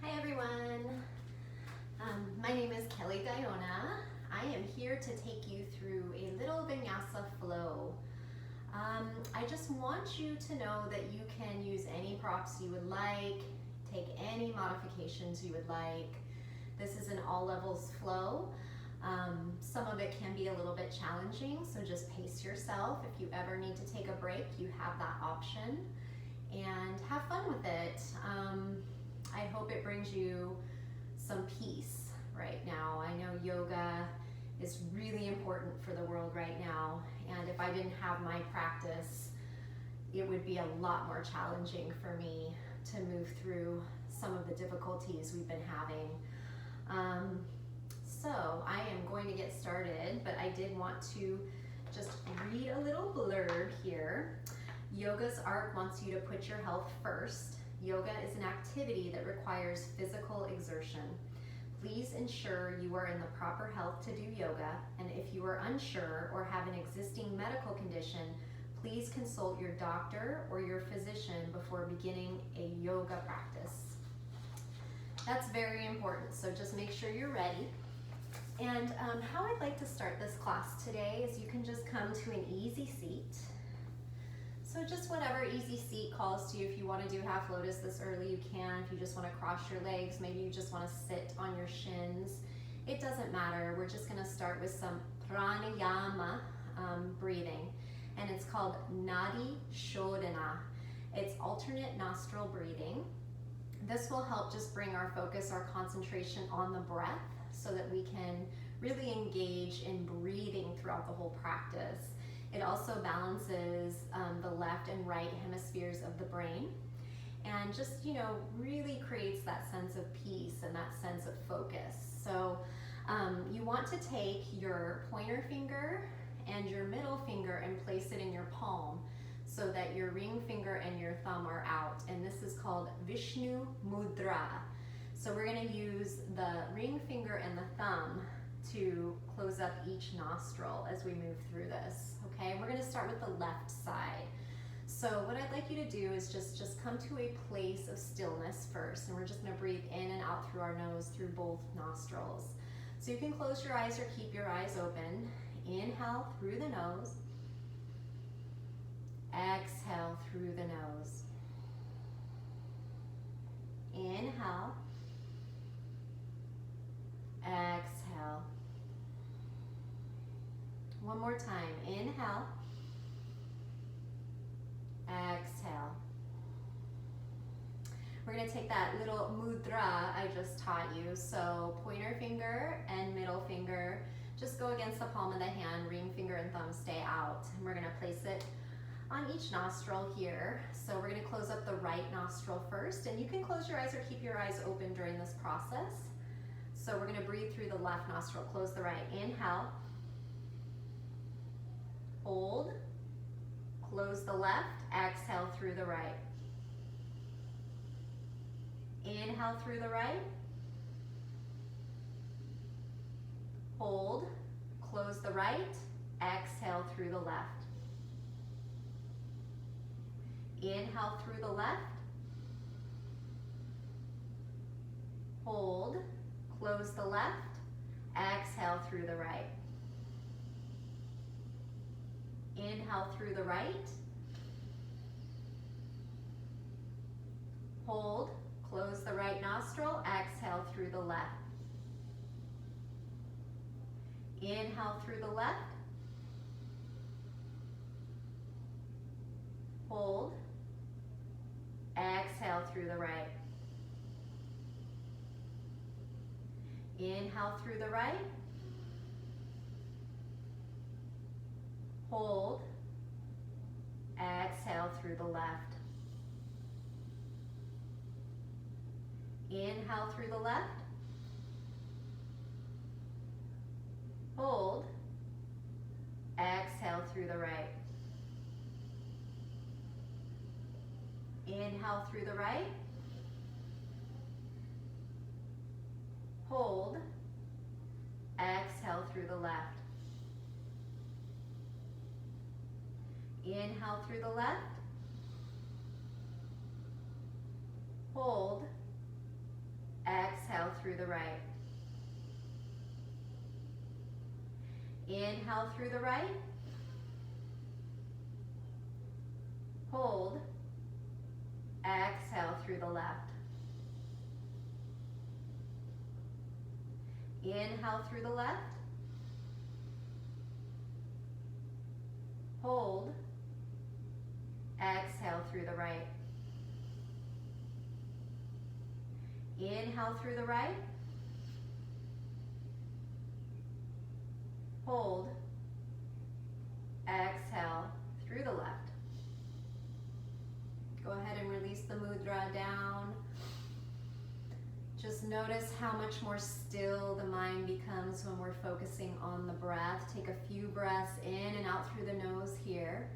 Hi everyone, my name is Kelly Gaona. I am here to take you through a little Vinyasa flow. I just want you to know that you can use any props you would like, take any modifications you would like. This is an all levels flow. Some of it can be a little bit challenging, so just pace yourself. If you ever need to take a break, you have that option, and have fun with it. I hope it brings you some peace right now. I know yoga is really important for the world right now, and if I didn't have my practice, it would be a lot more challenging for me to move through some of the difficulties we've been having. So I am going to get started, but I did want to just read a little blurb here. Yoga's art wants you to put your health first. Yoga is an activity that requires physical exertion. Please ensure you are in the proper health to do yoga, and if you are unsure or have an existing medical condition, please consult your doctor or your physician before beginning a yoga practice. That's very important, so just make sure you're ready. And how I'd like to start this class today is you can just come to an easy seat. So just whatever easy seat calls to you. If you want to do half lotus this early, you can. If you just want to cross your legs, maybe you just want to sit on your shins. It doesn't matter. We're just going to start with some pranayama breathing, and it's called Nadi Shodhana. It's alternate nostril breathing. This will help just bring our focus, our concentration on the breath, so that we can really engage in breathing throughout the whole practice. It also balances the left and right hemispheres of the brain, and just, really creates that sense of peace and that sense of focus. So you want to take your pointer finger and your middle finger and place it in your palm so that your ring finger and your thumb are out, and this is called Vishnu Mudra. So we're going to use the ring finger and the thumb to close up each nostril as we move through this, okay? We're going to start with the left side. So what I'd like you to do is just come to a place of stillness first, and we're just going to breathe in and out through our nose through both nostrils. So you can close your eyes or keep your eyes open. Inhale through the nose. Exhale through the nose. Inhale. Exhale. One more time. Inhale. Exhale. We're going to take that little mudra I just taught you. So pointer finger and middle finger just go against the palm of the hand. Ring finger and thumb stay out. And we're going to place it on each nostril here. So we're going to close up the right nostril first. And you can close your eyes or keep your eyes open during this process. So we're going to breathe through the left nostril, close the right. Inhale, hold, close the left, exhale through the right. Inhale through the right, hold, close the right, exhale through the left. Inhale through the left, hold, close the left, exhale through the right. Inhale through the right, hold, close the right nostril, exhale through the left. Inhale through the left, hold, exhale through the right. Inhale through the right, hold, exhale through the left. Inhale through the left, hold, exhale through the right. Inhale through the right, hold, exhale through the left. Inhale through the left, hold, through the right. Inhale through the right. Hold. Exhale through the left. Inhale through the left. Hold. Exhale through the right. Inhale through the right. Hold. Exhale through the left. Go ahead and release the mudra down. Just notice how much more still the mind becomes when we're focusing on the breath. Take a few breaths in and out through the nose here.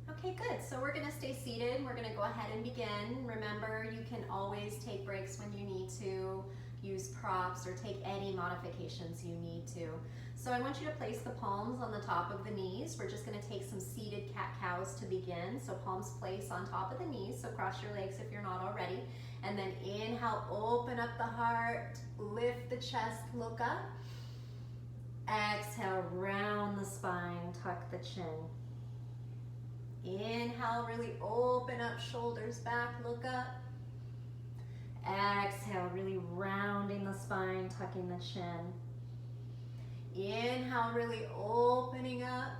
Okay, good. So we're going to stay seated. We're going to go ahead and begin. Remember, you can always take breaks when you need to, use props, or take any modifications you need to. So I want you to place the palms on the top of the knees. We're just going to take some seated cat-cows to begin. So palms place on top of the knees. So cross your legs if you're not already. And then inhale, open up the heart, lift the chest, look up. Exhale, round the spine, tuck the chin. Inhale, really open up, shoulders back, look up. Exhale, really rounding the spine, tucking the chin. Inhale, really opening up.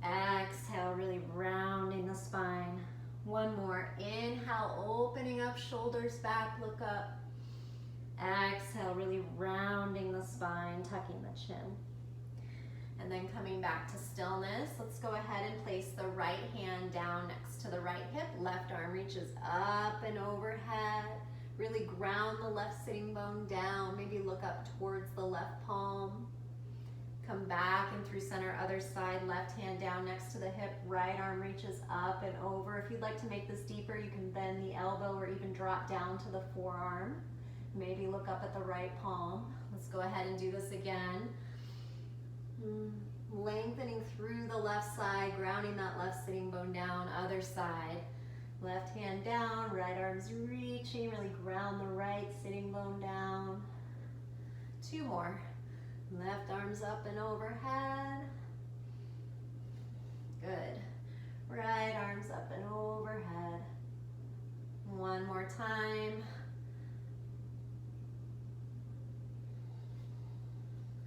Exhale, really rounding the spine. One more. Inhale, opening up, shoulders back, look up. Exhale, really rounding the spine, tucking the chin. And then coming back to stillness, let's go ahead and place the right hand down next to the right hip. Left arm reaches up and overhead. Really ground the left sitting bone down. Maybe look up towards the left palm. Come back and through center, other side. Left hand down next to the hip. Right arm reaches up and over. If you'd like to make this deeper, you can bend the elbow or even drop down to the forearm. Maybe look up at the right palm. Let's go ahead and do this again. Lengthening through the left side, grounding that left sitting bone down, other side. Left hand down, right arm's reaching, really ground the right sitting bone down. Two more. Left arm's up and overhead. Good. Right arm's up and overhead. One more time.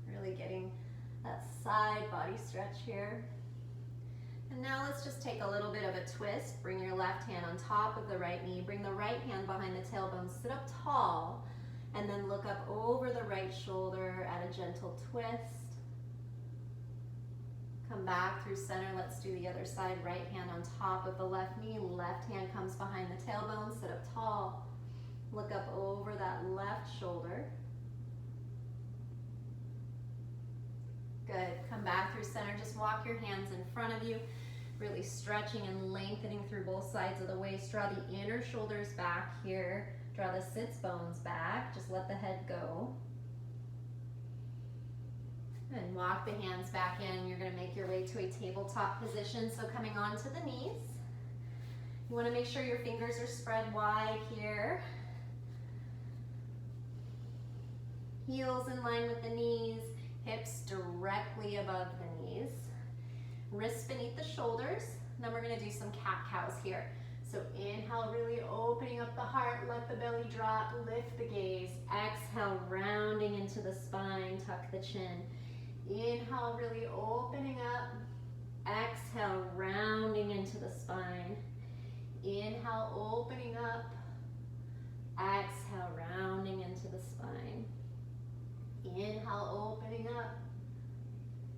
Really getting that side body stretch here. And now let's just take a little bit of a twist. Bring your left hand on top of the right knee. Bring the right hand behind the tailbone. Sit up tall. And then look up over the right shoulder at a gentle twist. Come back through center. Let's do the other side. Right hand on top of the left knee. Left hand comes behind the tailbone. Sit up tall. Look up over that left shoulder. Good. Come back through center. Just walk your hands in front of you. Really stretching and lengthening through both sides of the waist. Draw the inner shoulders back here. Draw the sits bones back. Just let the head go. And walk the hands back in. You're going to make your way to a tabletop position. So coming onto the knees. You want to make sure your fingers are spread wide here. Heels in line with the knees. Hips directly above the knees. Wrists beneath the shoulders. Then we're going to do some cat-cows here. So inhale, really opening up the heart. Let the belly drop. Lift the gaze. Exhale, rounding into the spine. Tuck the chin. Inhale, really opening up. Exhale, rounding into the spine. Inhale, opening up. Exhale, rounding into the spine. Inhale, opening up.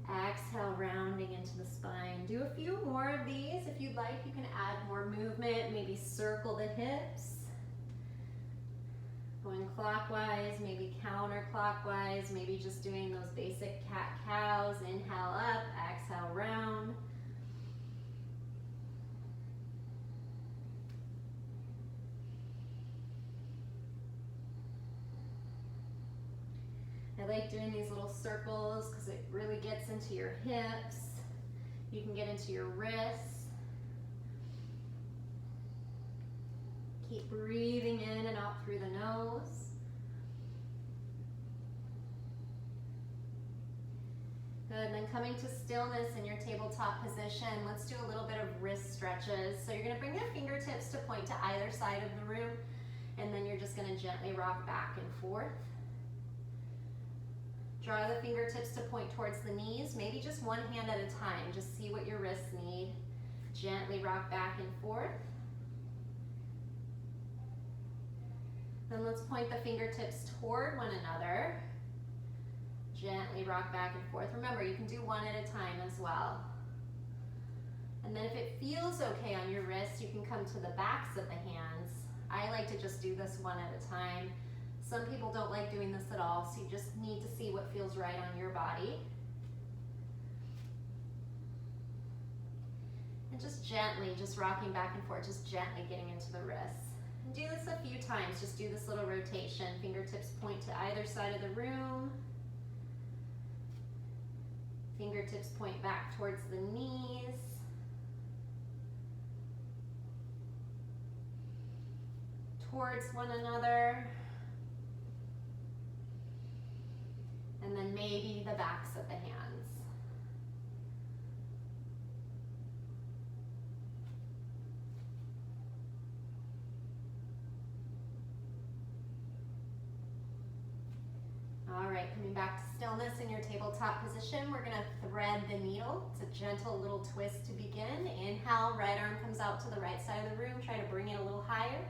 Exhale, rounding into the spine. Do a few more of these. If you'd like, you can add more movement. Maybe circle the hips. Going clockwise, maybe counterclockwise. Maybe just doing those basic cat-cows. Inhale up, exhale round. I like doing these little circles because it really gets into your hips. You can get into your wrists. Keep breathing in and out through the nose. Good, and then coming to stillness in your tabletop position, let's do a little bit of wrist stretches. So you're gonna bring your fingertips to point to either side of the room, and then you're just gonna gently rock back and forth. Draw the fingertips to point towards the knees, maybe just one hand at a time. Just see what your wrists need. Gently rock back and forth. Then let's point the fingertips toward one another. Gently rock back and forth. Remember, you can do one at a time as well. And then if it feels okay on your wrists, you can come to the backs of the hands. I like to just do this one at a time. Some people don't like doing this at all, so you just need to see what feels right on your body. And just gently, just rocking back and forth, just gently getting into the wrists. And do this a few times, just do this little rotation. Fingertips point to either side of the room. Fingertips point back towards the knees. Towards one another. And then maybe the backs of the hands. All right, coming back to stillness in your tabletop position, we're gonna thread the needle. It's a gentle little twist to begin. Inhale, right arm comes out to the right side of the room. Try to bring it a little higher.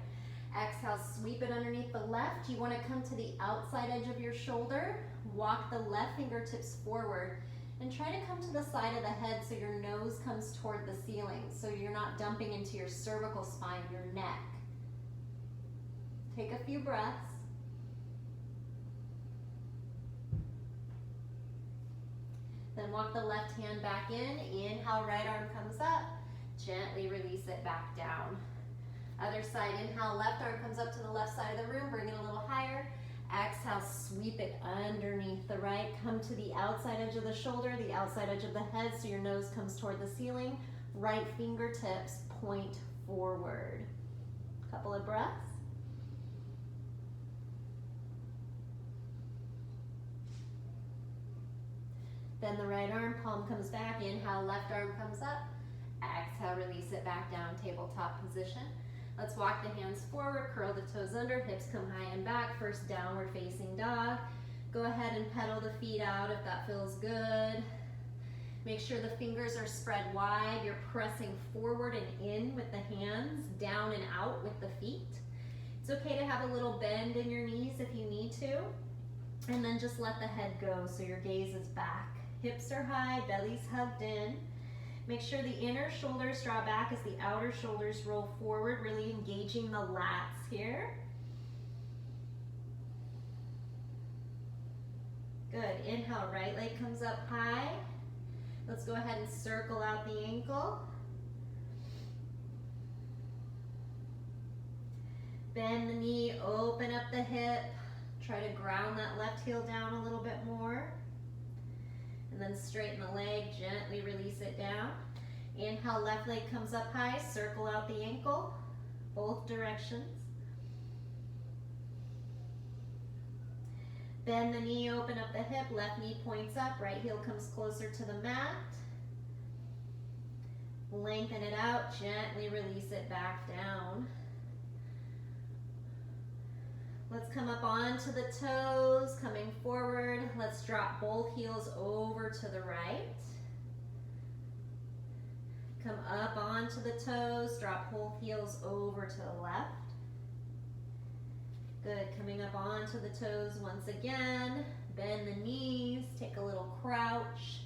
Exhale, sweep it underneath the left. You wanna come to the outside edge of your shoulder. Walk the left fingertips forward and try to come to the side of the head so your nose comes toward the ceiling, so you're not dumping into your cervical spine, your neck. Take a few breaths. Then walk the left hand back in. Inhale, right arm comes up. Gently release it back down. Other side, inhale, left arm comes up to the left side of the room. Bring it a little higher. Exhale, sweep it underneath the right. Come to the outside edge of the shoulder, the outside edge of the head, so your nose comes toward the ceiling. Right fingertips point forward. Couple of breaths. Then the right arm, palm comes back. Inhale, left arm comes up. Exhale, release it back down, tabletop position. Let's walk the hands forward, curl the toes under, hips come high and back. First downward facing dog. Go ahead and pedal the feet out if that feels good. Make sure the fingers are spread wide. You're pressing forward and in with the hands, down and out with the feet. It's okay to have a little bend in your knees if you need to. And then just let the head go so your gaze is back. Hips are high, belly's hugged in. Make sure the inner shoulders draw back as the outer shoulders roll forward, really engaging the lats here. Good, inhale, right leg comes up high. Let's go ahead and circle out the ankle. Bend the knee, open up the hip. Try to ground that left heel down a little bit more. And then straighten the leg, gently release it down. Inhale, left leg comes up high, circle out the ankle, both directions. Bend the knee, open up the hip, left knee points up, right heel comes closer to the mat. Lengthen it out, gently release it back down. Let's come up onto the toes, coming forward. Let's drop both heels over to the right. Come up onto the toes, drop both heels over to the left. Good, coming up onto the toes once again. Bend the knees, take a little crouch.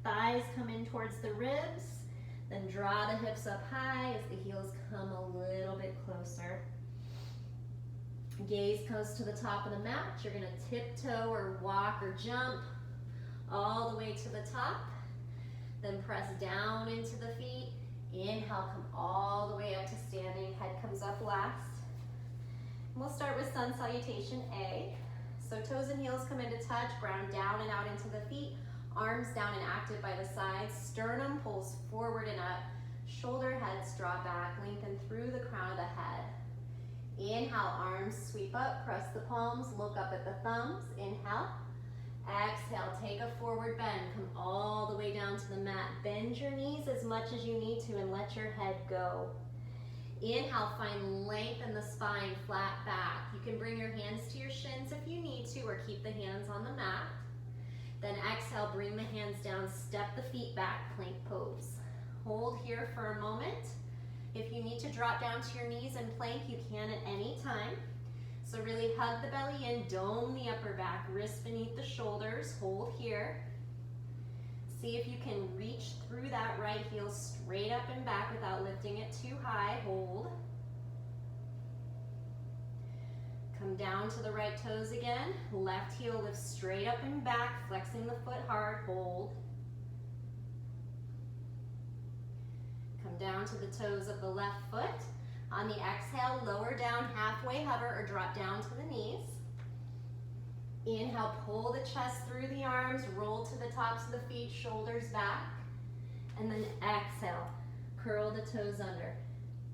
Thighs come in towards the ribs. Then draw the hips up high as the heels come a little bit closer. Gaze goes to the top of the mat. You're gonna tiptoe or walk or jump all the way to the top. Then press down into the feet. Inhale, come all the way up to standing. Head comes up last. And we'll start with sun salutation A. So toes and heels come into touch, ground down and out into the feet. Arms down and active by the sides. Sternum pulls forward and up. Shoulder heads draw back. Lengthen through the crown of the head. Inhale, arms sweep up. Press the palms. Look up at the thumbs. Inhale. Exhale, take a forward bend. Come all the way down to the mat. Bend your knees as much as you need to and let your head go. Inhale, find length in the spine, flat back. You can bring your hands to your shins if you need to, or keep the hands on the mat. Then exhale, bring the hands down, step the feet back, plank pose. Hold here for a moment. If you need to drop down to your knees and plank, you can at any time. So really hug the belly in, dome the upper back, wrists beneath the shoulders, hold here. See if you can reach through that right heel straight up and back without lifting it too high, hold. Come down to the right toes again, left heel lifts straight up and back, flexing the foot hard, hold. Come down to the toes of the left foot. On the exhale, lower down, halfway hover or drop down to the knees. Inhale, pull the chest through the arms, roll to the tops of the feet, shoulders back. And then exhale, curl the toes under.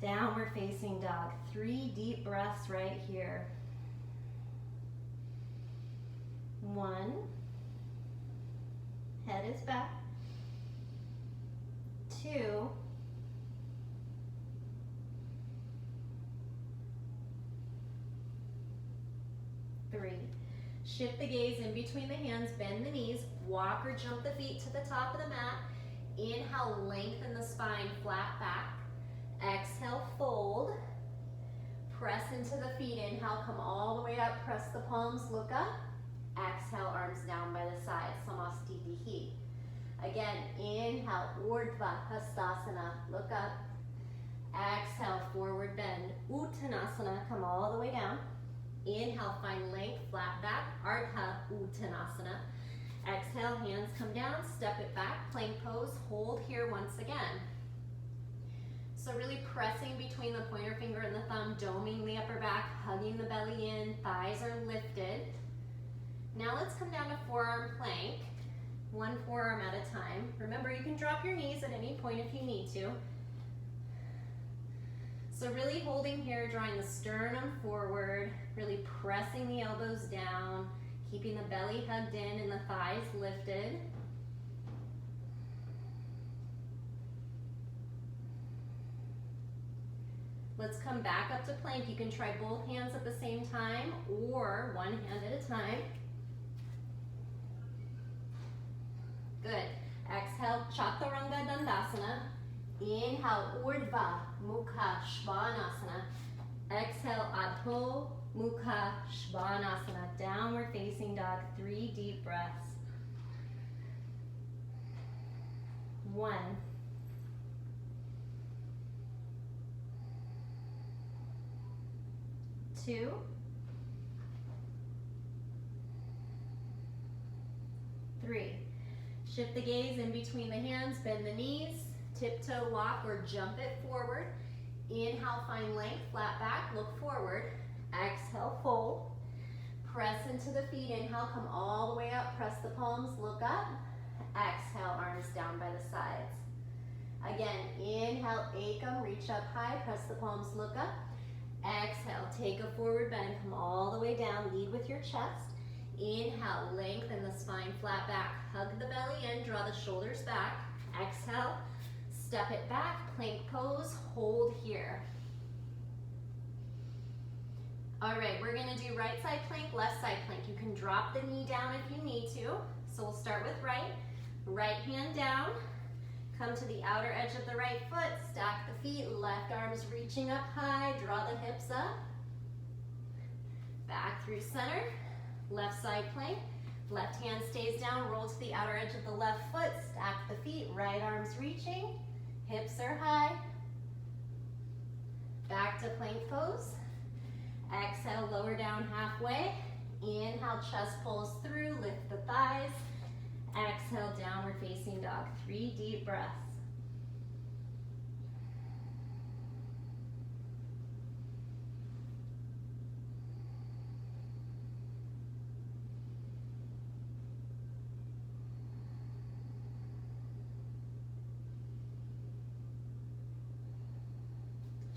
Downward facing dog. 3 deep breaths right here. 1. Head is back. 2. 3. Shift the gaze in between the hands, bend the knees, walk or jump the feet to the top of the mat. Inhale, lengthen the spine, flat back. Exhale, fold. Press into the feet, inhale, come all the way up, press the palms, look up. Exhale, arms down by the side, Samastitihi. Again, inhale, Urdhva Hastasana, look up. Exhale, forward bend, Uttanasana, come all the way down. Inhale, find length, flat back, Ardha Uttanasana. Exhale, hands come down, step it back, plank pose, hold here once again. So really pressing between the pointer finger and the thumb, doming the upper back, hugging the belly in, thighs are lifted. Now let's come down to forearm plank, 1 forearm at a time. Remember, you can drop your knees at any point if you need to. So really holding here, drawing the sternum forward, really pressing the elbows down, keeping the belly hugged in and the thighs lifted. Let's come back up to plank. You can try both hands at the same time or one hand at a time. Good. Exhale, Chaturanga Dandasana. Inhale, Urdhva Mukha Svanasana. Exhale, Adho Mukha Svanasana. Downward facing dog, 3 deep breaths. 1. 2. 3. Shift the gaze in between the hands, bend the knees, tiptoe walk or jump it forward. Inhale, find length, flat back, look forward. Exhale, fold. Press into the feet, inhale, come all the way up, press the palms, look up. Exhale, arms down by the sides. Again, inhale, Ekam, reach up high, press the palms, look up. Exhale, take a forward bend, come all the way down, lead with your chest. Inhale, lengthen the spine, flat back, hug the belly in, draw the shoulders back. Exhale, step it back, plank pose, hold here. All right, we're gonna do right side plank, left side plank. You can drop the knee down if you need to. So we'll start with right hand down, come to the outer edge of the right foot, stack the feet, left arm's reaching up high, draw the hips up. Back through center, left side plank. Left hand stays down, roll to the outer edge of the left foot, stack the feet, right arm's reaching, hips are high. Back to plank pose. Exhale, lower down halfway. Inhale, chest pulls through, lift the thighs. Exhale, downward facing dog, 3 deep breaths.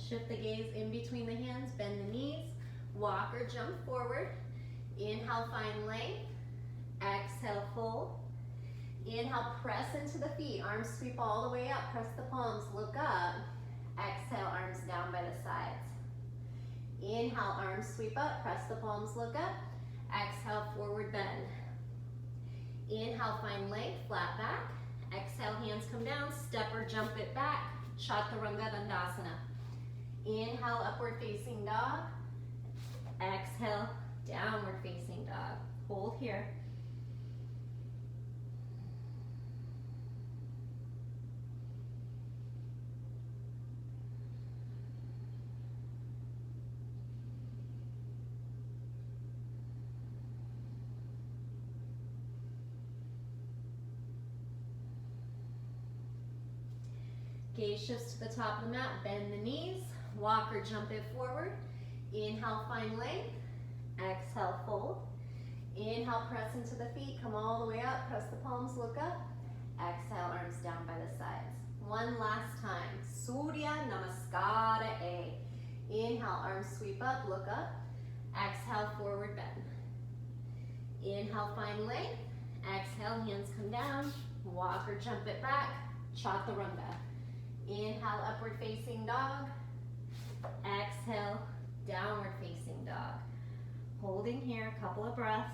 Shift the gaze in between the hands, bend the knees, walk or jump forward. Inhale, find length. Exhale, fold. Inhale, press into the feet. Arms sweep all the way up. Press the palms, look up. Exhale, arms down by the sides. Inhale, arms sweep up. Press the palms, look up. Exhale, forward bend. Inhale, find length, flat back. Exhale, hands come down. Step or jump it back. Chaturanga Dandasana. Inhale, upward facing dog. Exhale, downward facing dog. Hold here. Gaze shifts to the top of the mat, bend the knees, walk or jump it forward. Inhale, find length. Exhale, fold. Inhale, press into the feet, come all the way up, press the palms, look up. Exhale, arms down by the sides. One last time, Surya Namaskara A. Inhale, arms sweep up, look up. Exhale, forward bend. Inhale, find length. Exhale, hands come down, walk or jump it back, Chaturanga. Inhale, upward facing dog. Exhale, downward facing dog. Holding here, a couple of breaths.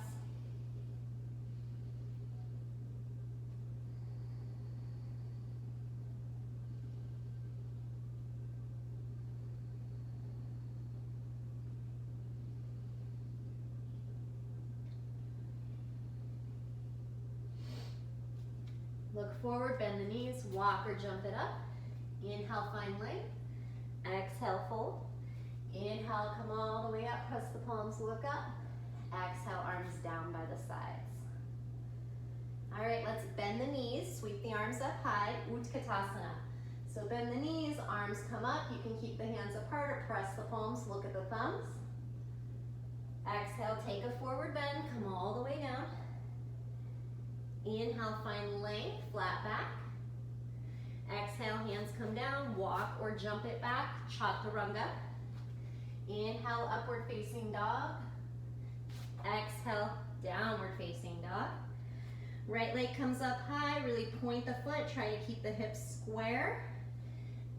Look forward, bend the knees, walk or jump it up. Inhale, find length. Exhale, fold. Inhale, come all the way up, press the palms, look up. Exhale, arms down by the sides. All right, let's bend the knees, sweep the arms up high, Utkatasana. So bend the knees, arms come up, you can keep the hands apart or press the palms, look at the thumbs. Exhale, take a forward bend, come all the way down. Inhale, find length, flat back. Exhale, hands come down, walk or jump it back, Chaturanga. Inhale, upward facing dog. Exhale, downward facing dog. Right leg comes up high, really point the foot, try to keep the hips square.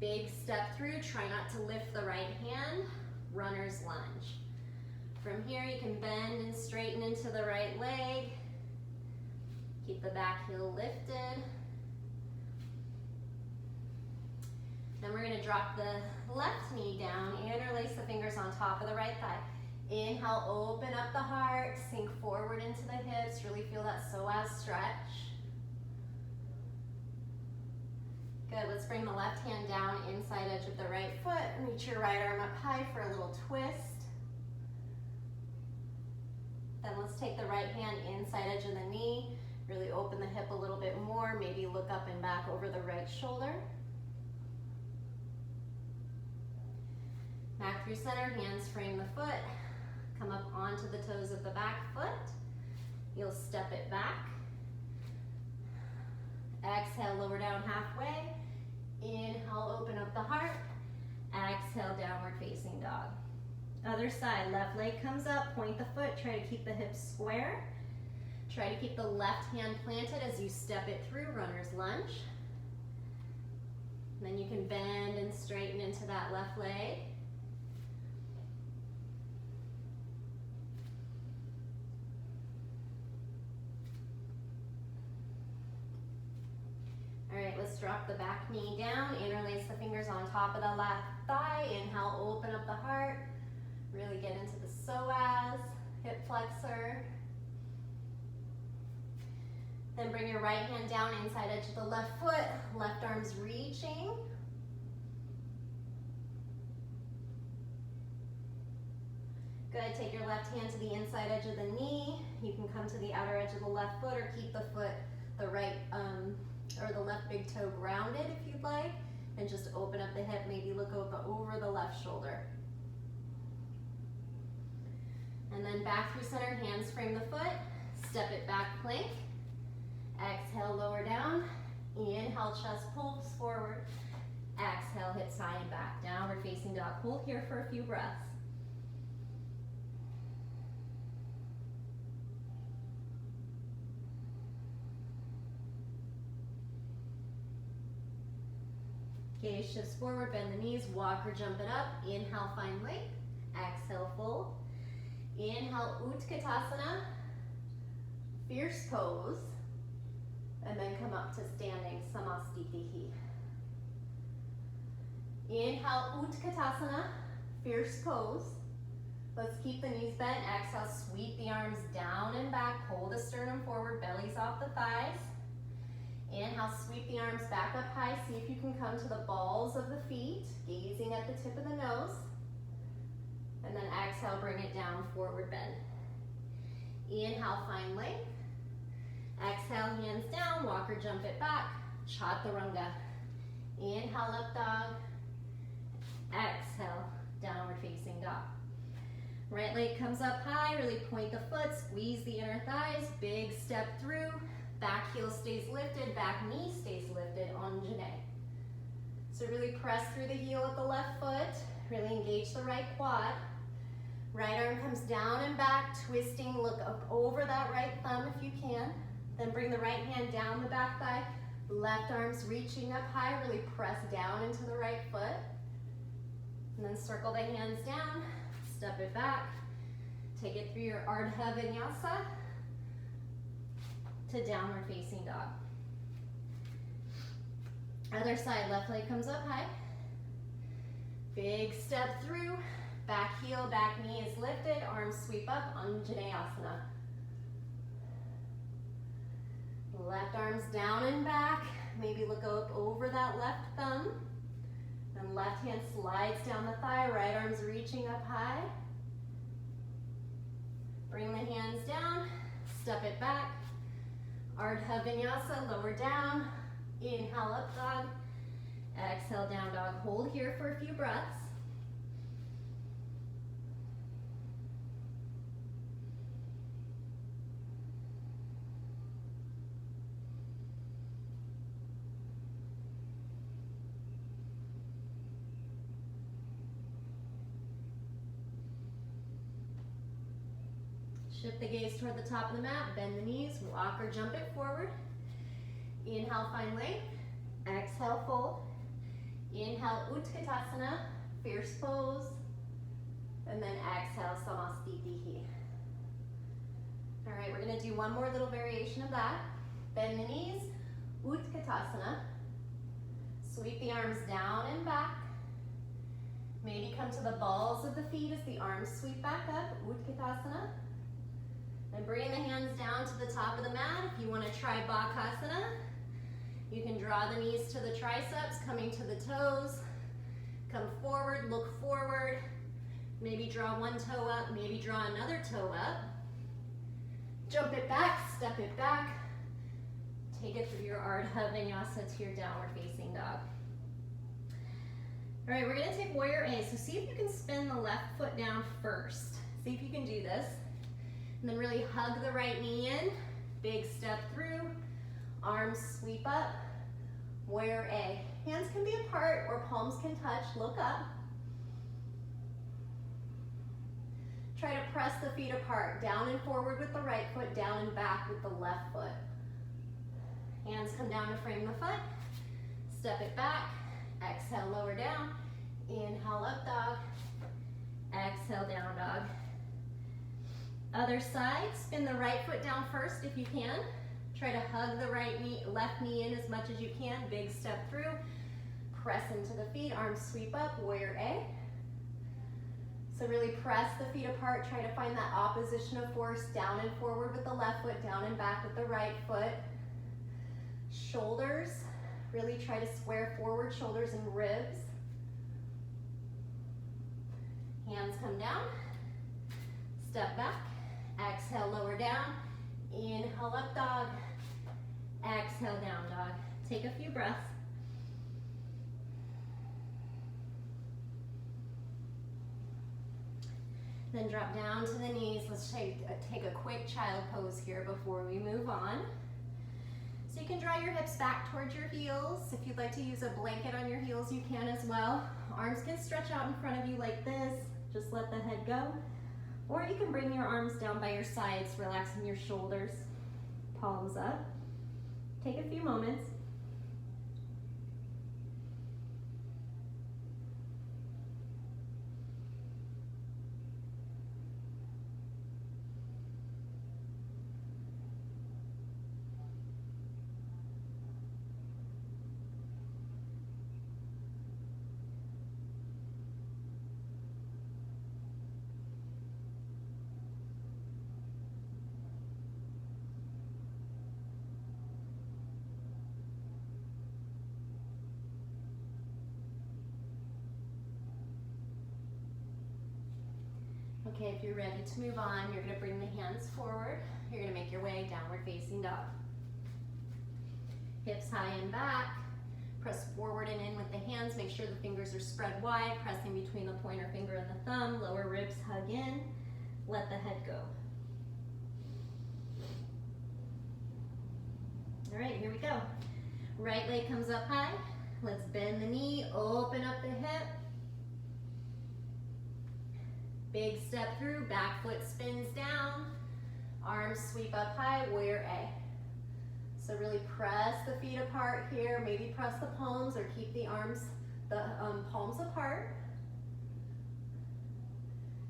Big step through, try not to lift the right hand, runner's lunge. From here you can bend and straighten into the right leg. Keep the back heel lifted. Then we're going to drop the left knee down, interlace the fingers on top of the right thigh. Inhale, open up the heart, sink forward into the hips, really feel that psoas stretch. Good, let's bring the left hand down, inside edge of the right foot, reach your right arm up high for a little twist. Then let's take the right hand inside edge of the knee, really open the hip a little bit more, maybe look up and back over the right shoulder. Back through center, hands frame the foot. Come up onto the toes of the back foot. You'll step it back. Exhale, lower down halfway. Inhale, open up the heart. Exhale, downward facing dog. Other side, left leg comes up, point the foot, try to keep the hips square. Try to keep the left hand planted as you step it through, runner's lunge. And then you can bend and straighten into that left leg. All right, let's drop the back knee down, interlace the fingers on top of the left thigh. Inhale, open up the heart. Really get into the psoas, hip flexor. Then bring your right hand down, inside edge of the left foot, left arm's reaching. Good, take your left hand to the inside edge of the knee. You can come to the outer edge of the left foot or keep the foot, the right, or the left big toe grounded if you'd like, and just open up the hip, maybe look over the left shoulder. And then back through center, hands frame the foot, step it back, plank. Exhale, lower down. Inhale, chest pulls forward. Exhale, hips high and back. Downward facing dog. Hold here for a few breaths. Gaze shifts forward, bend the knees, walk or jump it up. Inhale, find length. Exhale, fold. Inhale, Utkatasana, fierce pose. And then come up to standing, Samastitihi. Inhale, Utkatasana, fierce pose. Let's keep the knees bent. Exhale, sweep the arms down and back. Pull the sternum forward, belly's off the thighs. Inhale, sweep the arms back up high. See if you can come to the balls of the feet, gazing at the tip of the nose. And then exhale, bring it down, forward bend. Inhale, find length. Exhale, hands down, walk or jump it back. Chaturanga. Inhale, up dog. Exhale, downward facing dog. Right leg comes up high, really point the foot, squeeze the inner thighs, big step through. Back heel stays lifted, back knee stays lifted, Anjane. So really press through the heel of the left foot, really engage the right quad. Right arm comes down and back, twisting, look up over that right thumb if you can. Then bring the right hand down the back thigh, left arm's reaching up high, really press down into the right foot. And then circle the hands down, step it back, take it through your Ardha Vinyasa to downward facing dog. Other side, left leg comes up high. Big step through, back heel, back knee is lifted, arms sweep up, Anjaneyasana. Left arm's down and back, maybe look up over that left thumb. Then left hand slides down the thigh, right arm's reaching up high. Bring the hands down, step it back. Ardha Vinyasa, lower down. Inhale, up dog. Exhale, down dog. Hold here for a few breaths. Shift the gaze toward the top of the mat, bend the knees, walk or jump it forward. Inhale, find length. Exhale, fold. Inhale, Utkatasana, fierce pose. And then exhale, Samastitihi. All right, we're gonna do one more little variation of that. Bend the knees, Utkatasana. Sweep the arms down and back. Maybe come to the balls of the feet as the arms sweep back up, Utkatasana. And bring the hands down to the top of the mat. If you want to try Bakasana, you can draw the knees to the triceps, coming to the toes. Come forward, look forward. Maybe draw one toe up, maybe draw another toe up. Jump it back, step it back. Take it through your Ardha Vinyasa to your downward facing dog. All right, we're gonna take Warrior A. So see if you can spin the left foot down first. See if you can do this. And then really hug the right knee in, big step through, arms sweep up, Warrior A. Hands can be apart or palms can touch, look up. Try to press the feet apart, down and forward with the right foot, down and back with the left foot. Hands come down to frame the foot, step it back, exhale, lower down, inhale, up dog, exhale, down dog. Other side, spin the right foot down first if you can. Try to hug the left knee in as much as you can. Big step through. Press into the feet, arms sweep up, Warrior A. So really press the feet apart. Try to find that opposition of force, down and forward with the left foot, down and back with the right foot. Shoulders, really try to square forward, shoulders and ribs. Hands come down, step back. Exhale, lower down. Inhale, up dog. Exhale, down dog. Take a few breaths. Then drop down to the knees. Let's take a quick child pose here before we move on. So you can draw your hips back towards your heels. If you'd like to use a blanket on your heels, you can as well. Arms can stretch out in front of you like this. Just let the head go. Or you can bring your arms down by your sides, relaxing your shoulders, palms up. Take a few moments. Okay, if you're ready to move on, you're going to bring the hands forward. You're going to make your way downward facing dog. Hips high and back. Press forward and in with the hands. Make sure the fingers are spread wide, pressing between the pointer finger and the thumb. Lower ribs hug in. Let the head go. All right, here we go. Right leg comes up high. Let's bend the knee, open up the hip. Big step through, back foot spins down, arms sweep up high, warrior A. So really press the feet apart here, maybe press the palms or keep the arms, the palms apart.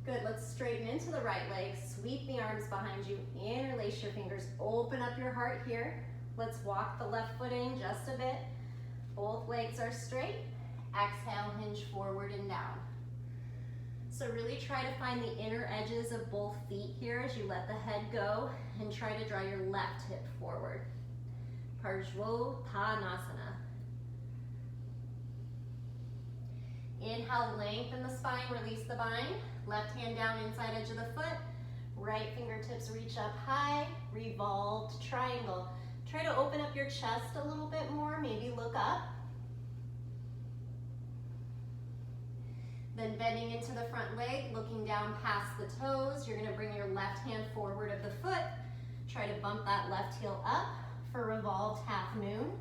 Good, let's straighten into the right leg, sweep the arms behind you, interlace your fingers, open up your heart here. Let's walk the left foot in just a bit. Both legs are straight. Exhale, hinge forward and down. So really try to find the inner edges of both feet here as you let the head go and try to draw your left hip forward. Parshvottanasana. Inhale, lengthen the spine, release the bind. Left hand down inside edge of the foot. Right fingertips reach up high, revolved triangle. Try to open up your chest a little bit more, maybe look up. Then bending into the front leg, looking down past the toes. You're gonna bring your left hand forward of the foot. Try to bump that left heel up for revolved half moon.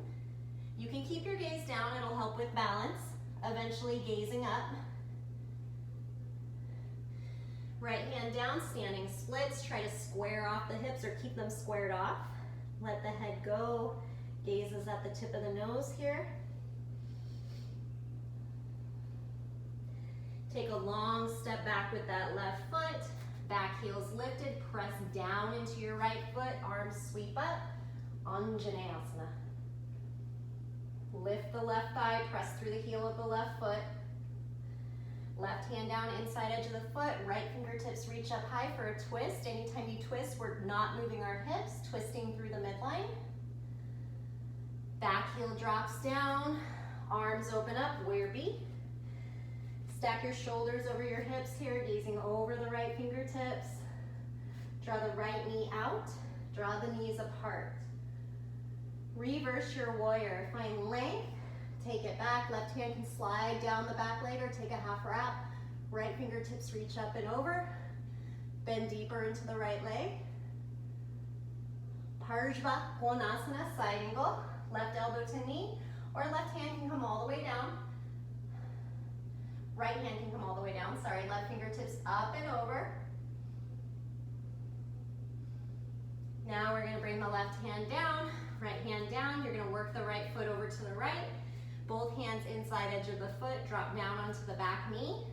You can keep your gaze down, it'll help with balance. Eventually gazing up. Right hand down, standing splits. Try to square off the hips or keep them squared off. Let the head go. Gaze is at the tip of the nose here. Take a long step back with that left foot. Back heel's lifted, press down into your right foot, arms sweep up. Anjaneyasana. Lift the left thigh, press through the heel of the left foot. Left hand down inside edge of the foot, right fingertips reach up high for a twist. Anytime you twist, we're not moving our hips, twisting through the midline. Back heel drops down, arms open up, warrior B. Stack your shoulders over your hips here, gazing over the right fingertips. Draw the right knee out, draw the knees apart. Reverse your warrior, find length, take it back. Left hand can slide down the back leg or take a half wrap. Right fingertips reach up and over. Bend deeper into the right leg. Parshvottanasana, side angle. Left elbow to knee, or left hand can come all the way down. Right hand can come all the way down, sorry. Left fingertips up and over. Now we're gonna bring the left hand down, right hand down. You're gonna work the right foot over to the right. Both hands inside edge of the foot, drop down onto the back knee.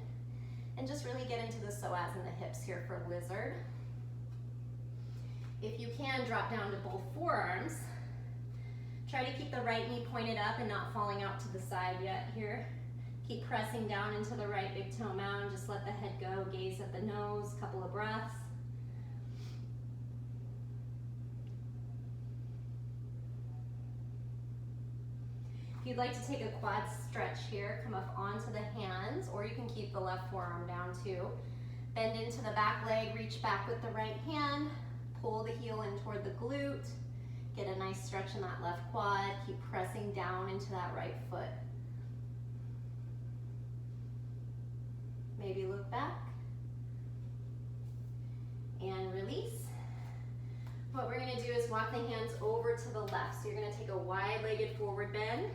And just really get into the psoas and the hips here for lizard. If you can, drop down to both forearms. Try to keep the right knee pointed up and not falling out to the side yet here. Keep pressing down into the right big toe mound. Just let the head go. Gaze at the nose. Couple of breaths. If you'd like to take a quad stretch here, come up onto the hands, or you can keep the left forearm down too. Bend into the back leg. Reach back with the right hand. Pull the heel in toward the glute. Get a nice stretch in that left quad. Keep pressing down into that right foot. Maybe look back and release. What we're gonna do is walk the hands over to the left. So you're gonna take a wide-legged forward bend.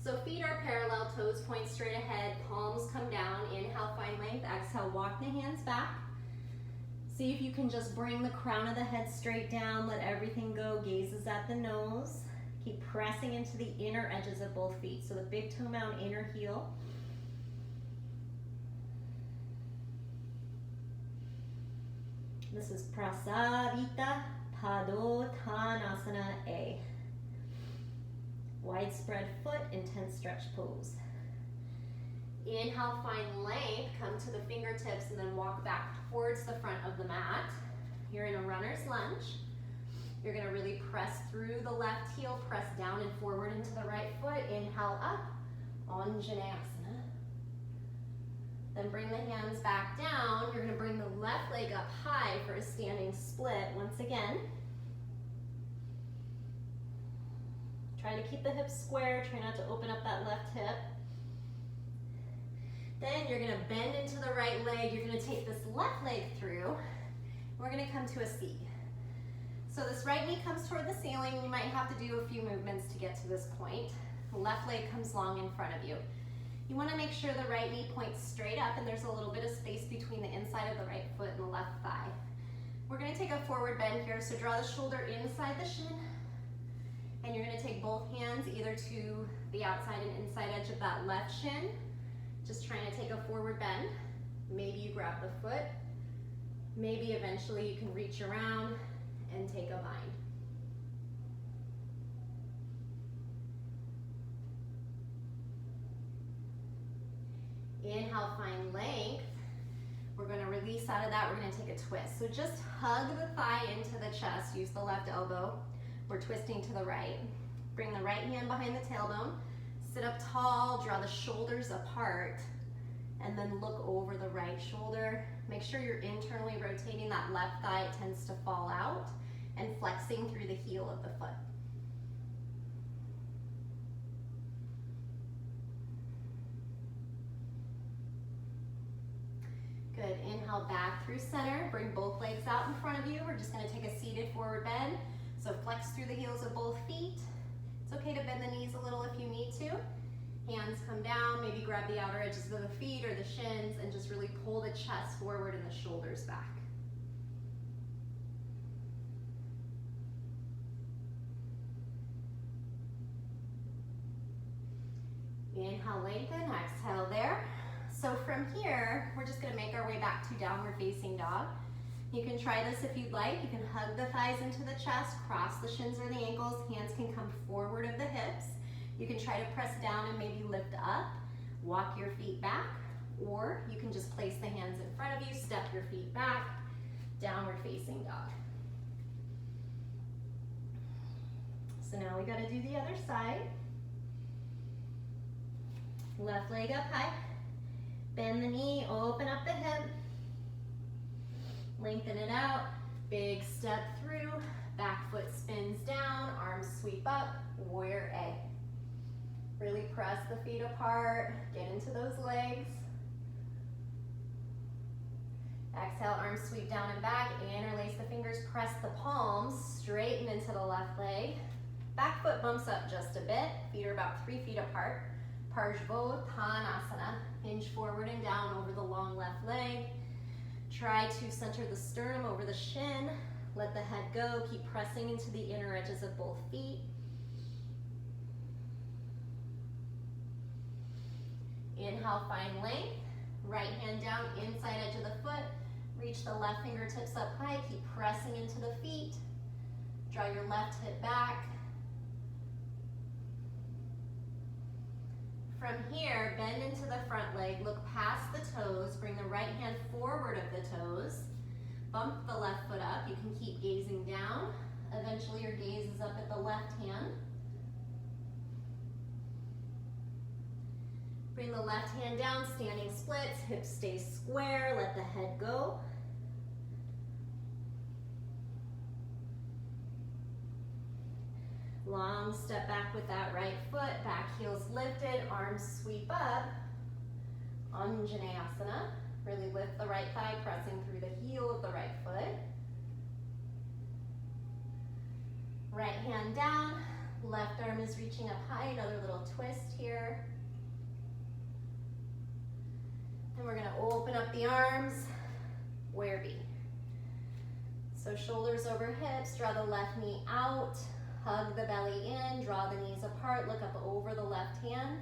So feet are parallel, toes point straight ahead, palms come down. Inhale, find length. Exhale, walk the hands back. See if you can just bring the crown of the head straight down, let everything go, gazes at the nose. Keep pressing into the inner edges of both feet. So the big toe mound, inner heel. This is Prasarita Padottanasana A. Widespread foot, intense stretch pose. Inhale, find length, come to the fingertips and then walk back towards the front of the mat. You're in a runner's lunge. You're gonna really press through the left heel, press down and forward into the right foot. Inhale up, Anjaneyasana. Then bring the hands back down. You're gonna bring the left leg up high for a standing split once again. Try to keep the hips square, try not to open up that left hip. Then you're gonna bend into the right leg. You're gonna take this left leg through. We're gonna come to a seat. So this right knee comes toward the ceiling. You might have to do a few movements to get to this point. The left leg comes long in front of you. You wanna make sure the right knee points straight up and there's a little bit of space between the inside of the right foot and the left thigh. We're gonna take a forward bend here, so draw the shoulder inside the shin, and you're gonna take both hands either to the outside and inside edge of that left shin, just trying to take a forward bend. Maybe you grab the foot, maybe eventually you can reach around and take a bind. Inhale, find length. We're gonna release out of that, we're gonna take a twist. So just hug the thigh into the chest, use the left elbow. We're twisting to the right. Bring the right hand behind the tailbone, sit up tall, draw the shoulders apart, and then look over the right shoulder. Make sure you're internally rotating that left thigh, it tends to fall out, and flexing through the heel of the foot. Good, inhale back through center, bring both legs out in front of you. We're just gonna take a seated forward bend. So flex through the heels of both feet. It's okay to bend the knees a little if you need to. Hands come down, maybe grab the outer edges of the feet or the shins and just really pull the chest forward and the shoulders back. Inhale, lengthen, exhale there. So from here, we're just gonna make our way back to downward facing dog. You can try this if you'd like. You can hug the thighs into the chest, cross the shins or the ankles, hands can come forward of the hips. You can try to press down and maybe lift up, walk your feet back, or you can just place the hands in front of you, step your feet back, downward facing dog. So now we gotta do the other side. Left leg up high, bend the knee, open up the hip, lengthen it out, big step through, back foot spins down, arms sweep up, warrior A. Really press the feet apart, get into those legs. Exhale, arms sweep down and back, interlace the fingers, press the palms, straighten into the left leg. Back foot bumps up just a bit, feet are about 3 feet apart. Parsvottanasana, hinge forward and down over the long left leg. Try to center the sternum over the shin. Let the head go. Keep pressing into the inner edges of both feet. Inhale, find length. Right hand down, inside edge of the foot. Reach the left fingertips up high. Keep pressing into the feet. Draw your left hip back. From here, bend into the front leg, look past the toes, bring the right hand forward of the toes, bump the left foot up. You can keep gazing down. Eventually your gaze is up at the left hand. Bring the left hand down, standing splits, hips stay square, let the head go. Long step back with that right foot, back heels lifted, arms sweep up. Anjaneyasana. Really lift the right thigh, pressing through the heel of the right foot. Right hand down, left arm is reaching up high, another little twist here. And we're gonna open up the arms, warrior B. So shoulders over hips, draw the left knee out, hug the belly in, draw the knees apart, look up over the left hand.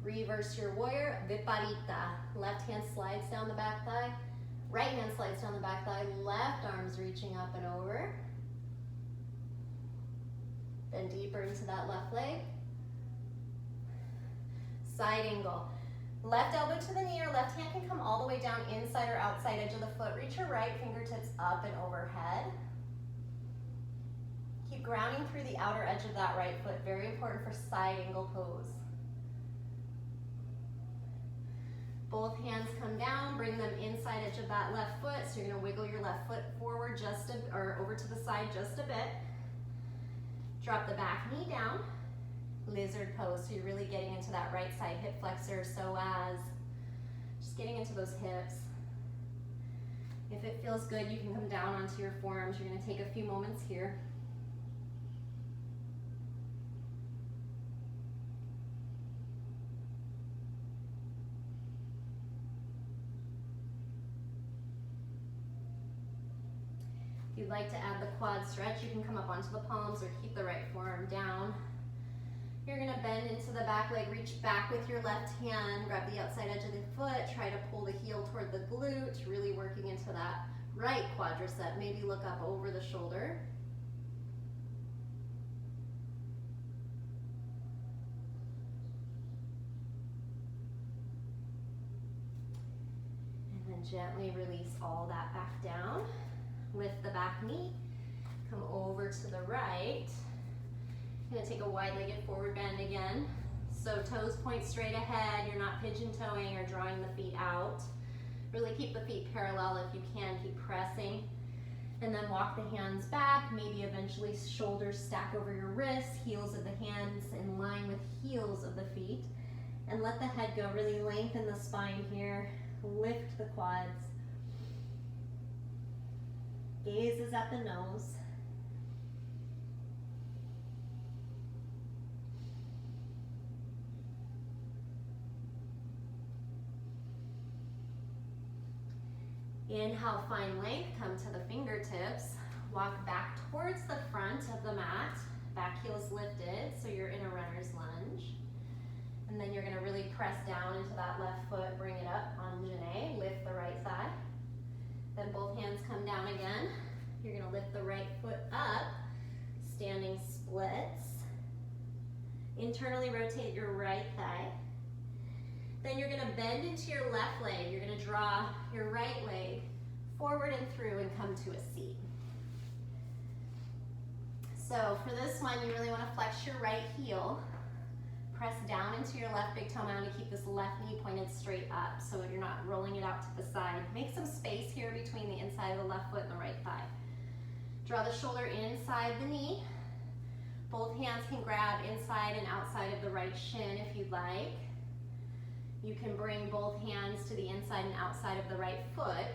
Reverse your warrior, viparita. Left hand slides down the back thigh, right hand slides down the back thigh, left arm's reaching up and over. Then deeper into that left leg. Side angle. Left elbow to the knee or left hand can come all the way down inside or outside edge of the foot. Reach your right fingertips up and overhead. Keep grounding through the outer edge of that right foot. Very important for side angle pose. Both hands come down, bring them inside edge of that left foot. So you're gonna wiggle your left foot forward or over to the side just a bit. Drop the back knee down, lizard pose. So you're really getting into that right side hip flexor, psoas. Just getting into those hips. If it feels good, you can come down onto your forearms. You're gonna take a few moments here. If you'd like to add the quad stretch, you can come up onto the palms or keep the right forearm down. You're gonna bend into the back leg, reach back with your left hand, grab the outside edge of the foot, try to pull the heel toward the glute, really working into that right quadricep. Maybe look up over the shoulder. And then gently release all that back down. Lift the back knee, come over to the right. I'm gonna take a wide-legged forward bend again. So toes point straight ahead, you're not pigeon-toeing or drawing the feet out. Really keep the feet parallel if you can, keep pressing. And then walk the hands back, maybe eventually shoulders stack over your wrists, heels of the hands in line with heels of the feet. And let the head go, really lengthen the spine here, lift the quads. Gaze is at the nose. Inhale, find length, come to the fingertips. Walk back towards the front of the mat. Back heel's lifted, so you're in a runner's lunge. And then you're gonna really press down into that left foot, bring it up, Anjane, lift the right thigh. Then both hands come down again. You're gonna lift the right foot up, standing splits. Internally rotate your right thigh. Then you're gonna bend into your left leg. You're gonna draw your right leg forward and through and come to a seat. So for this one, you really wanna flex your right heel. Press down into your left big toe mound to keep this left knee pointed straight up so you're not rolling it out to the side. Make some space here between the inside of the left foot and the right thigh. Draw the shoulder inside the knee. Both hands can grab inside and outside of the right shin if you'd like. You can bring both hands to the inside and outside of the right foot.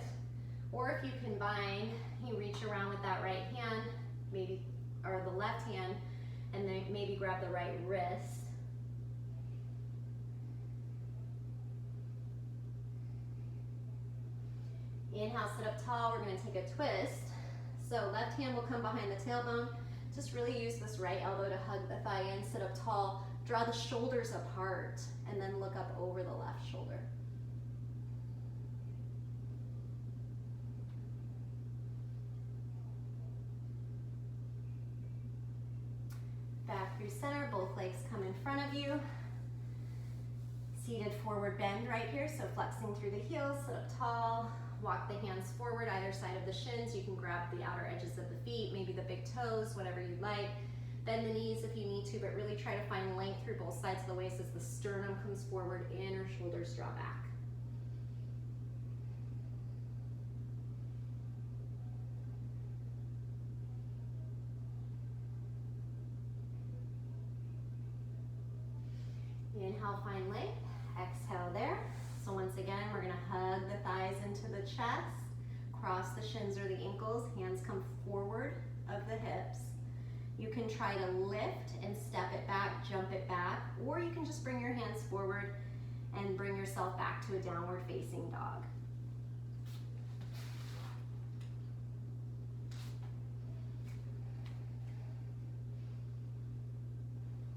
Or if you combine, you reach around with that right hand, maybe, or the left hand, and then maybe grab the right wrist. Inhale, sit up tall. We're going to take a twist. So left hand will come behind the tailbone. Just really use this right elbow to hug the thigh in. Sit up tall. Draw the shoulders apart and then look up over the left shoulder. Back through center. Both legs come in front of you. Seated forward bend right here. So flexing through the heels. Sit up tall. Walk the hands forward either side of the shins. You can grab the outer edges of the feet, maybe the big toes, whatever you like. Bend the knees if you need to, but really try to find length through both sides of the waist as the sternum comes forward, inner shoulders draw back. Inhale, find length. Exhale there. So once again, we're gonna hug the thighs into the chest, across the shins or the ankles, hands come forward of the hips. You can try to lift and step it back, jump it back, or you can just bring your hands forward and bring yourself back to a downward facing dog.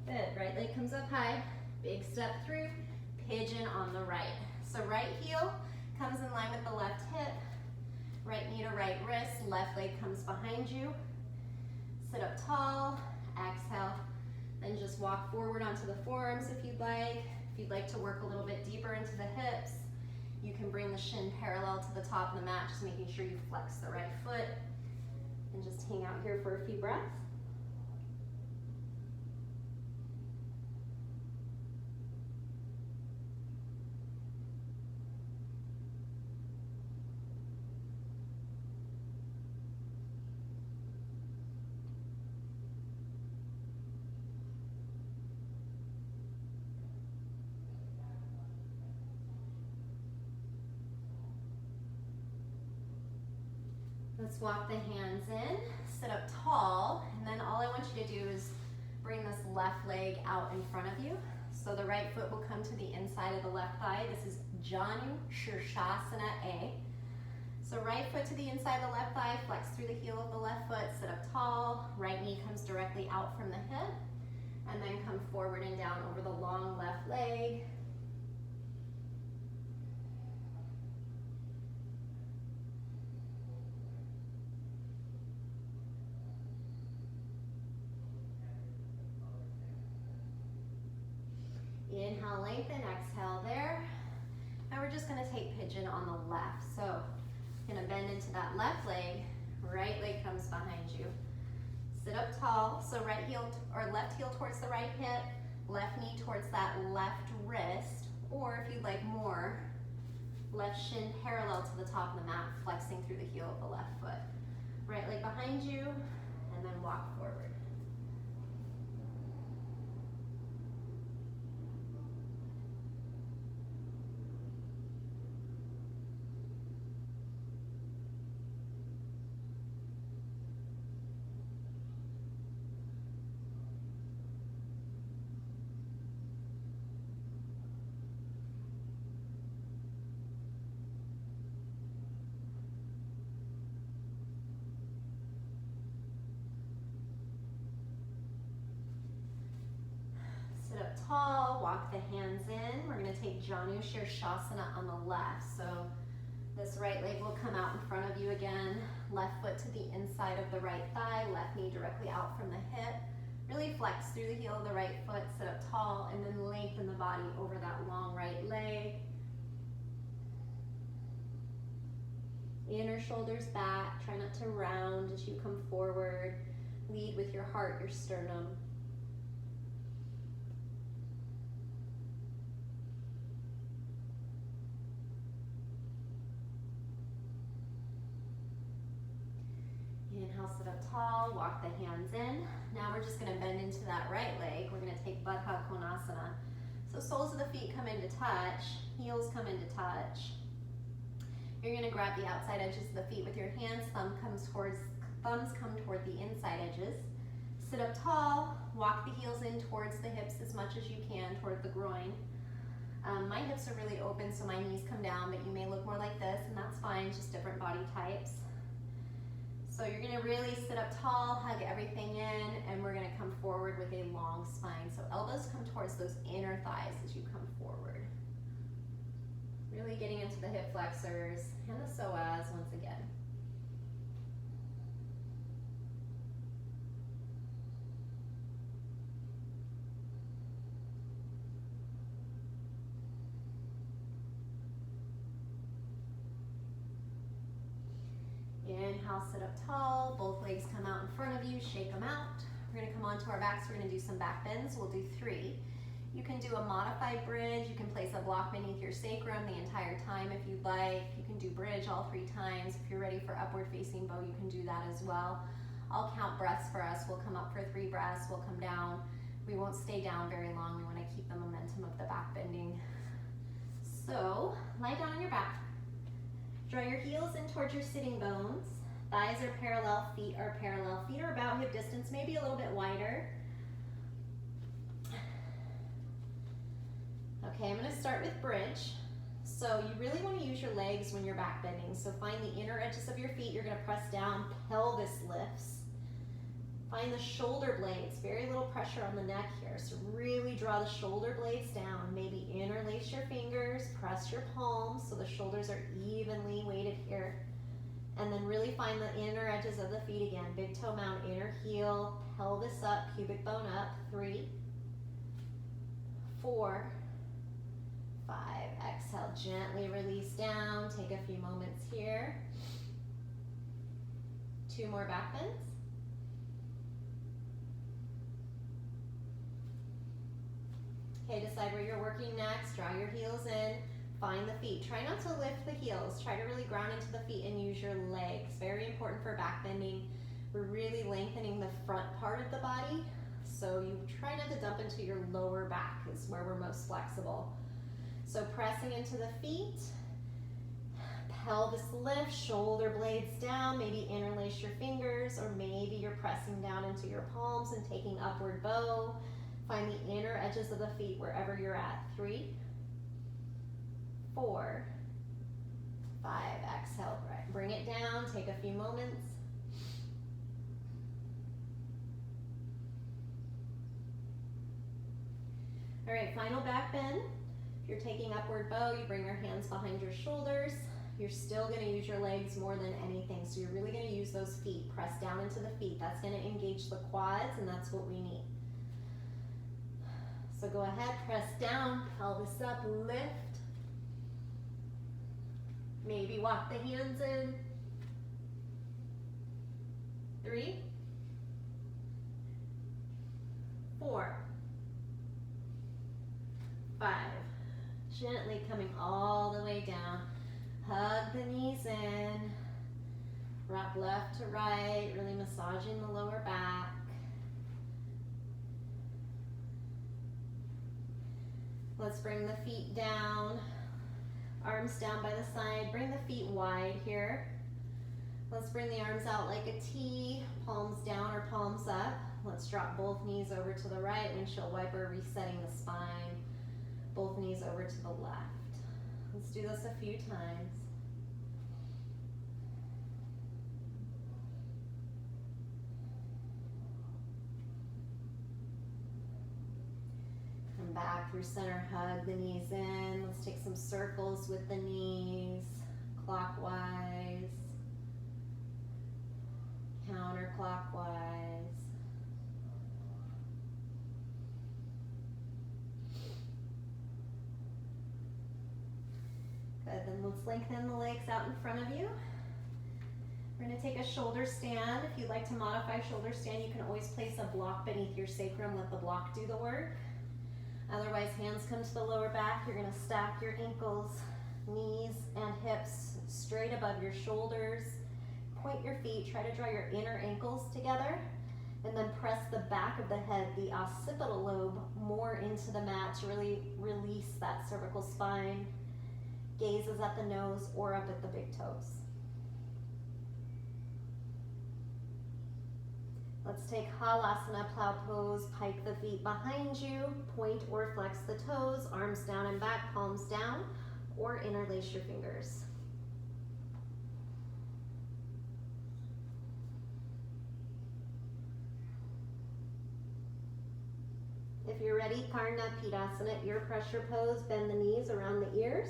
Good, right leg comes up high, big step through, pigeon on the right. So right heel comes in line with the left hip, right knee to right wrist, left leg comes behind you. Sit up tall, exhale, then just walk forward onto the forearms if you'd like. If you'd like to work a little bit deeper into the hips, you can bring the shin parallel to the top of the mat, just making sure you flex the right foot, and just hang out here for a few breaths. Let's walk the hands in, sit up tall, and then all I want you to do is bring this left leg out in front of you. So the right foot will come to the inside of the left thigh. This is Janu Shirshasana A. So right foot to the inside of the left thigh, flex through the heel of the left foot, sit up tall, right knee comes directly out from the hip, and then come forward and down over the long left leg. Inhale, lengthen, exhale there. Now we're just gonna take pigeon on the left. So gonna bend into that left leg, right leg comes behind you. Sit up tall, so right heel or left heel towards the right hip, left knee towards that left wrist, or if you'd like more, left shin parallel to the top of the mat, flexing through the heel of the left foot. Right leg behind you, and then walk forward. Tall, walk the hands in. We're going to take Janu Shirshasana on the left. So this right leg will come out in front of you again. Left foot to the inside of the right thigh, left knee directly out from the hip. Really flex through the heel of the right foot, sit up tall, and then lengthen the body over that long right leg. Inner shoulders back. Try not to round as you come forward. Lead with your heart, your sternum. Inhale, sit up tall, walk the hands in. Now we're just going to bend into that right leg. We're going to take Baddha Konasana. So soles of the feet come into touch, heels come into touch. You're going to grab the outside edges of the feet with your hands. Thumbs come toward the inside edges. Sit up tall, walk the heels in towards the hips as much as you can, toward the groin. My hips are really open, so my knees come down, but you may look more like this, and that's fine, just different body types. So you're going to really sit up tall, hug everything in, and we're going to come forward with a long spine. So elbows come towards those inner thighs as you come forward. Really getting into the hip flexors and the psoas once again. Inhale, sit up tall, both legs come out in front of you, shake them out. We're gonna come onto our backs, we're gonna do some back bends. We'll do 3. You can do a modified bridge, you can place a block beneath your sacrum the entire time if you'd like. You can do bridge all 3 times. If you're ready for upward facing bow, you can do that as well. I'll count breaths for us. We'll come up for 3 breaths, we'll come down. We won't stay down very long. We wanna keep the momentum of the back bending. So, lie down on your back. Draw your heels in towards your sitting bones. Thighs are parallel, feet are parallel. Feet are about hip distance, maybe a little bit wider. Okay, I'm going to start with bridge. So you really want to use your legs when you're back bending. So find the inner edges of your feet. You're going to press down, pelvis lifts. Find the shoulder blades, very little pressure on the neck here. So really draw the shoulder blades down. Maybe interlace your fingers, press your palms so the shoulders are evenly weighted here. And then really find the inner edges of the feet again. Big toe mound, inner heel, pelvis up, pubic bone up. 3, 4, 5. Exhale, gently release down. Take a few moments here. 2 more back bends. Okay, decide where you're working next. Draw your heels in. Find the feet. Try not to lift the heels. Try to really ground into the feet and use your legs. Very important for back bending. We're really lengthening the front part of the body. So you try not to dump into your lower back is where we're most flexible. So pressing into the feet. Pelvis lift, shoulder blades down. Maybe interlace your fingers, or maybe you're pressing down into your palms and taking upward bow. Find the inner edges of the feet wherever you're at. 3, 4, 5. Exhale, bring it down. Take a few moments. All right, final back bend. If you're taking upward bow, you bring your hands behind your shoulders. You're still going to use your legs more than anything, so you're really going to use those feet. Press down into the feet. That's going to engage the quads, and that's what we need. So go ahead, press down, pelvis up, lift. Maybe walk the hands in. 3, 4, 5. Gently coming all the way down. Hug the knees in. Rock left to right, really massaging the lower back. Let's bring the feet down, arms down by the side. Bring the feet wide here. Let's bring the arms out like a T, palms down or palms up. Let's drop both knees over to the right, windshield wiper, resetting the spine. Both knees over to the left. Let's do this a few times. Come back through center, hug the knees in. Let's take some circles with the knees, clockwise, counterclockwise. Good, then let's lengthen the legs out in front of you. We're going to take a shoulder stand. If you'd like to modify shoulder stand, you can always place a block beneath your sacrum. Let the block do the work. Otherwise, hands come to the lower back. You're going to stack your ankles, knees, and hips straight above your shoulders. Point your feet. Try to draw your inner ankles together. And then press the back of the head, the occipital lobe, more into the mat to really release that cervical spine. Gaze is at the nose or up at the big toes. Let's take Halasana, plow pose, pike the feet behind you, point or flex the toes, arms down and back, palms down, or interlace your fingers. If you're ready, Karna Pidasana, ear pressure pose, bend the knees around the ears.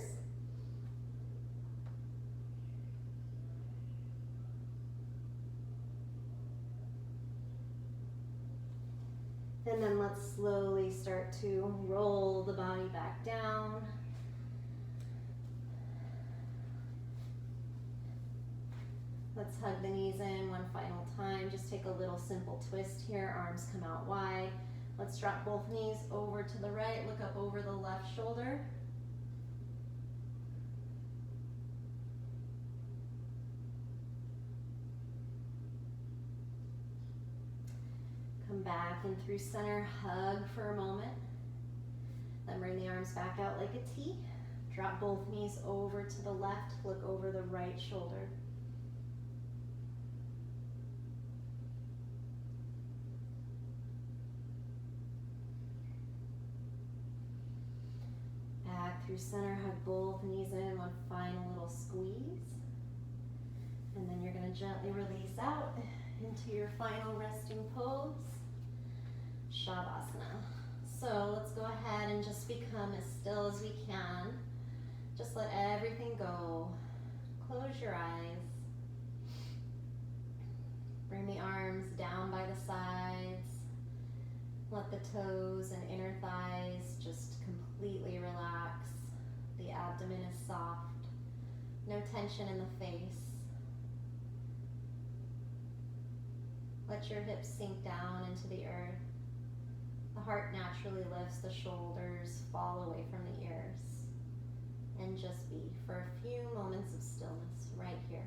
And then let's slowly start to roll the body back down. Let's hug the knees in one final time. Just take a little simple twist here. Arms come out wide. Let's drop both knees over to the right. Look up over the left shoulder. Come back and through center, hug for a moment. Then bring the arms back out like a T. Drop both knees over to the left, look over the right shoulder. Back through center, hug both knees in, one final little squeeze. And then you're going to gently release out into your final resting pose, Shavasana. So let's go ahead and just become as still as we can. Just let everything go. Close your eyes. Bring the arms down by the sides. Let the toes and inner thighs just completely relax. The abdomen is soft. No tension in the face. Let your hips sink down into the earth. The heart naturally lifts, the shoulders fall away from the ears. And just be for a few moments of stillness right here.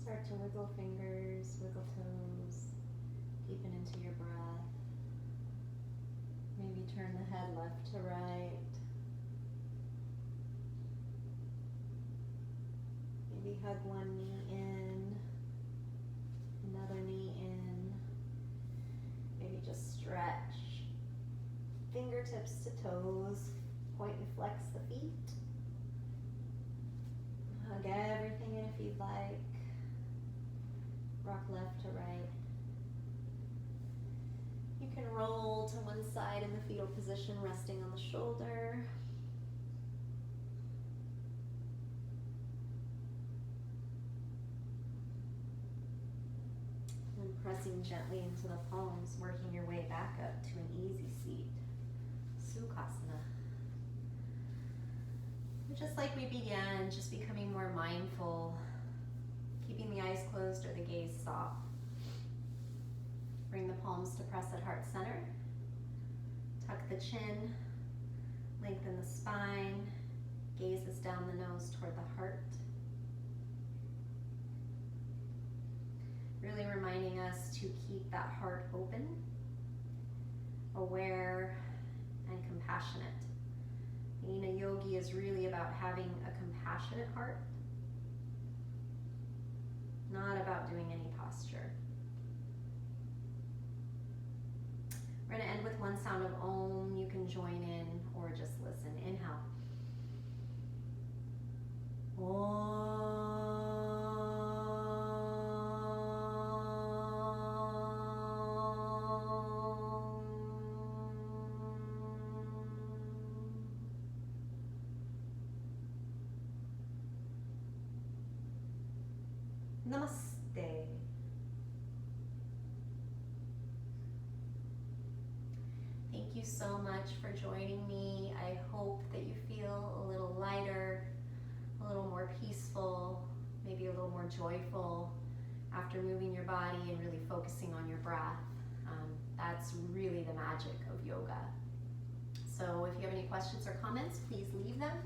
Start to wiggle fingers, wiggle toes, deepen into your breath. Maybe turn the head left to right. Maybe hug one knee in, another knee in. Maybe just stretch. Fingertips to toes, point and flex the feet. Hug everything in if you'd like. Rock left to right. You can roll to one side in the fetal position, resting on the shoulder. And pressing gently into the palms, working your way back up to an easy seat. Sukhasana. Just like we began, just becoming more mindful keeping the eyes closed or the gaze soft. Bring the palms to press at heart center. Tuck the chin, lengthen the spine, gazes down the nose toward the heart. Really reminding us to keep that heart open, aware, and compassionate. Being a yogi is really about having a compassionate heart, not about doing any posture. We're going to end with one sound of Om. You can join in or just listen. Inhale. Namaste. Thank you so much for joining me. I hope that you feel a little lighter, a little more peaceful, maybe a little more joyful after moving your body and really focusing on your breath. That's really the magic of yoga. So if you have any questions or comments, please leave them.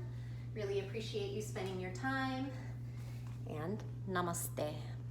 Really appreciate you spending your time, and namaste.